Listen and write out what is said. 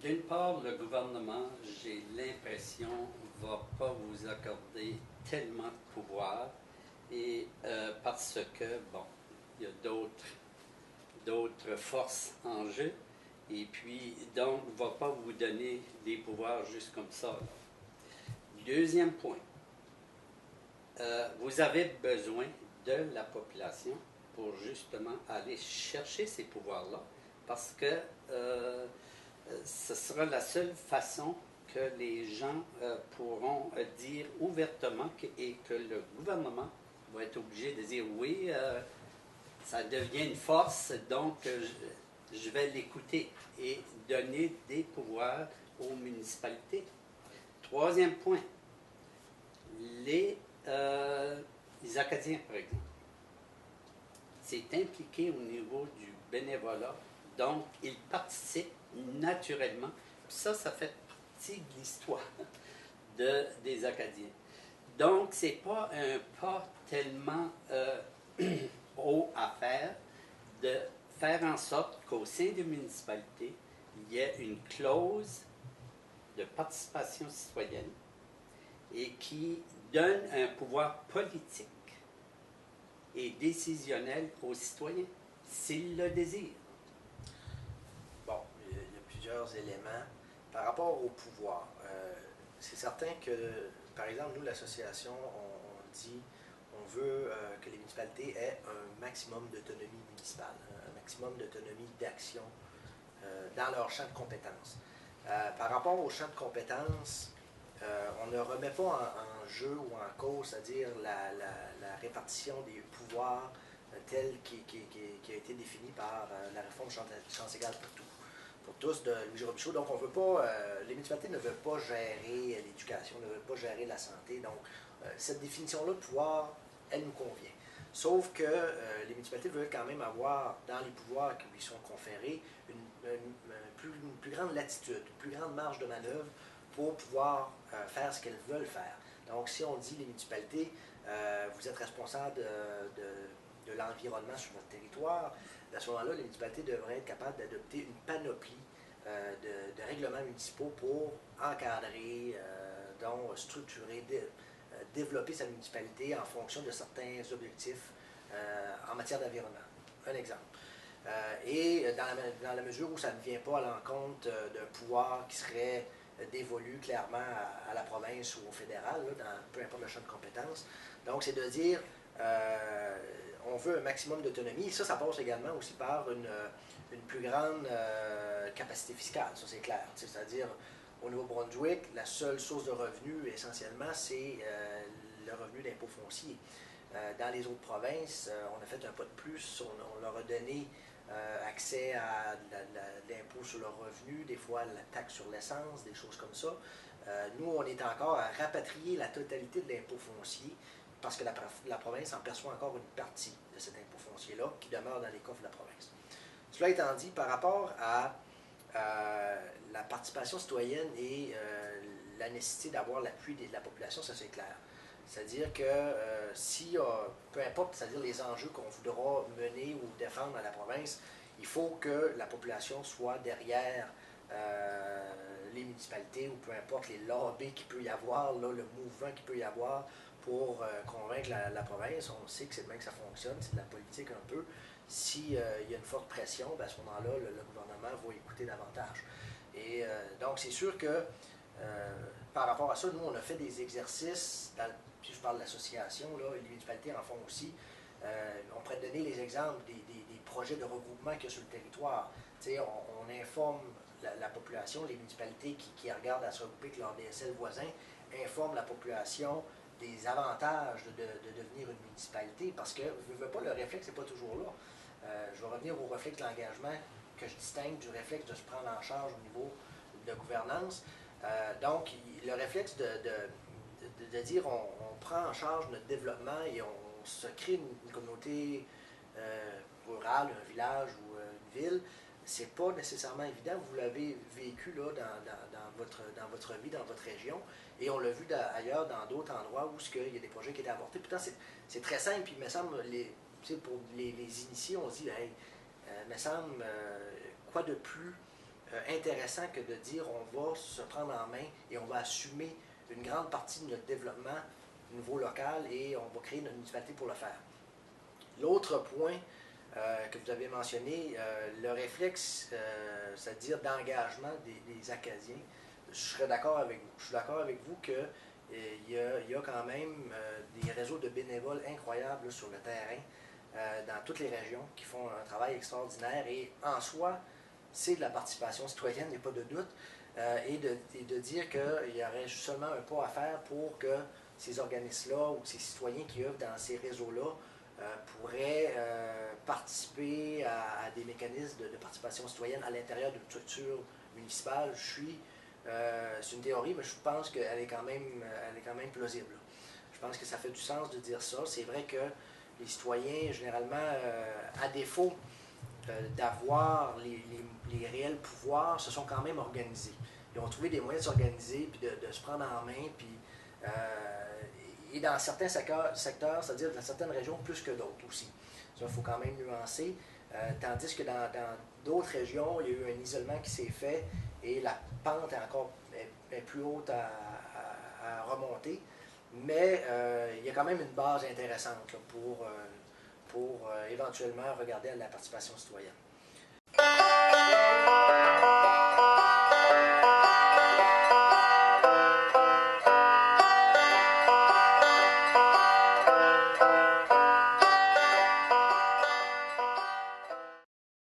D'une part, le gouvernement, j'ai l'impression, ne va pas vous accorder tellement de pouvoir et parce que, bon, il y a d'autres forces en jeu et puis, donc, ne va pas vous donner des pouvoirs juste comme ça. Là. Deuxième point, vous avez besoin de la population pour justement aller chercher ces pouvoirs-là parce que ce sera la seule façon que les gens pourront dire ouvertement et que le gouvernement va être obligé de dire oui, ça devient une force, donc je vais l'écouter et donner des pouvoirs aux municipalités. Troisième point, les, les Acadiens, par exemple, c'est impliqué au niveau du bénévolat, donc ils participent naturellement. Ça fait partie de l'histoire des Acadiens. Donc, ce n'est pas un pas tellement haut à faire de faire en sorte qu'au sein des municipalités, il y ait une clause de participation citoyenne et qui donne un pouvoir politique et décisionnel aux citoyens, s'ils le désirent. Bon, il y a plusieurs éléments. Par rapport au pouvoir, c'est certain que, par exemple, nous, l'association, on dit, on veut que les municipalités aient un maximum d'autonomie municipale, un maximum d'autonomie d'action dans leur champ de compétences. Par rapport au champ de compétences, on ne remet pas en jeu ou en cause, c'est-à-dire la répartition des pouvoirs telle qui a été définie par la réforme chance égale pour tous de Louis Robichaud. Donc, on veut pas, les municipalités ne veulent pas gérer l'éducation, ne veulent pas gérer la santé. Donc, cette définition-là de pouvoir, elle nous convient. Sauf que les municipalités veulent quand même avoir, dans les pouvoirs qui lui sont conférés, une plus grande latitude, une plus grande marge de manœuvre pour pouvoir faire ce qu'elles veulent faire. Donc, si on dit les municipalités, vous êtes responsable de l'environnement sur votre territoire, à ce moment-là, les municipalités devraient être capables d'adopter une panoplie de règlements municipaux pour encadrer, donc structurer, développer sa municipalité en fonction de certains objectifs en matière d'environnement. Un exemple. Et dans la mesure où ça ne vient pas à l'encontre d'un pouvoir qui serait dévolu clairement à la province ou au fédéral, là, peu importe le champ de compétences. Donc, c'est de dire, on veut un maximum d'autonomie. Ça passe également aussi par une plus grande capacité fiscale, ça c'est clair. C'est-à-dire, au Nouveau-Brunswick, la seule source de revenus, essentiellement, c'est le revenu d'impôt foncier. Dans les autres provinces, on a fait un pas de plus, on leur a donné accès à l'impôt sur le revenu, des fois la taxe sur l'essence, des choses comme ça. Nous, on est encore à rapatrier la totalité de l'impôt foncier parce que la province en perçoit encore une partie de cet impôt foncier-là qui demeure dans les coffres de la province. Cela étant dit, par rapport à la participation citoyenne et la nécessité d'avoir l'appui de la population, ça c'est clair. C'est-à-dire que si, peu importe, c'est-à-dire les enjeux qu'on voudra mener ou défendre à la province, il faut que la population soit derrière les municipalités ou peu importe les lobbies qu'il peut y avoir, là, le mouvement qu'il peut y avoir pour convaincre la province. On sait que c'est bien que ça fonctionne, c'est de la politique un peu. S'il y a une forte pression, ben à ce moment-là, le gouvernement va écouter davantage. Et donc, c'est sûr que par rapport à ça, nous, on a fait des exercices, si je parle de l'association, les municipalités en font aussi. On pourrait donner les exemples des projets de regroupement qu'il y a sur le territoire. On informe la population, les municipalités qui regardent à se regrouper avec leurs DSL voisins, informent la population des avantages de devenir une municipalité, parce que, je ne veux pas, le réflexe n'est pas toujours là. Je vais revenir au réflexe de l'engagement que je distingue du réflexe de se prendre en charge au niveau de gouvernance. Donc, le réflexe de dire on prend en charge notre développement et on se crée une communauté rurale, un village ou une ville, c'est pas nécessairement évident. Vous l'avez vécu là, dans votre vie, dans votre région, et on l'a vu ailleurs, dans d'autres endroits où il y a des projets qui étaient avortés. Pourtant, c'est très simple, puis il me semble, pour les initiés, on se dit, hey, il me semble, quoi de plus intéressant que de dire on va se prendre en main et on va assumer une grande partie de notre développement au niveau local et on va créer notre municipalité pour le faire. L'autre point que vous avez mentionné, le réflexe, c'est-à-dire d'engagement des Acadiens, je serais d'accord avec vous. Je suis d'accord avec vous qu'il y a quand même des réseaux de bénévoles incroyables là, sur le terrain, dans toutes les régions, qui font un travail extraordinaire et en soi, c'est de la participation citoyenne, il n'y a pas de doute, et de dire qu'il y aurait seulement un pas à faire pour que ces organismes-là ou ces citoyens qui œuvrent dans ces réseaux-là pourraient participer à des mécanismes de participation citoyenne à l'intérieur d'une structure municipale. C'est une théorie, mais je pense qu'elle est quand même plausible. Je pense que ça fait du sens de dire ça. C'est vrai que les citoyens, généralement, à défaut d'avoir les réels pouvoirs, se sont quand même organisés. Ils ont trouvé des moyens de s'organiser, puis de se prendre en main, puis et dans certains secteurs, c'est-à-dire dans certaines régions, plus que d'autres aussi. Ça, il faut quand même nuancer. Tandis que dans d'autres régions, il y a eu un isolement qui s'est fait et la pente est plus haute à remonter. Mais il y a quand même une base intéressante là, pour éventuellement regarder à la participation citoyenne.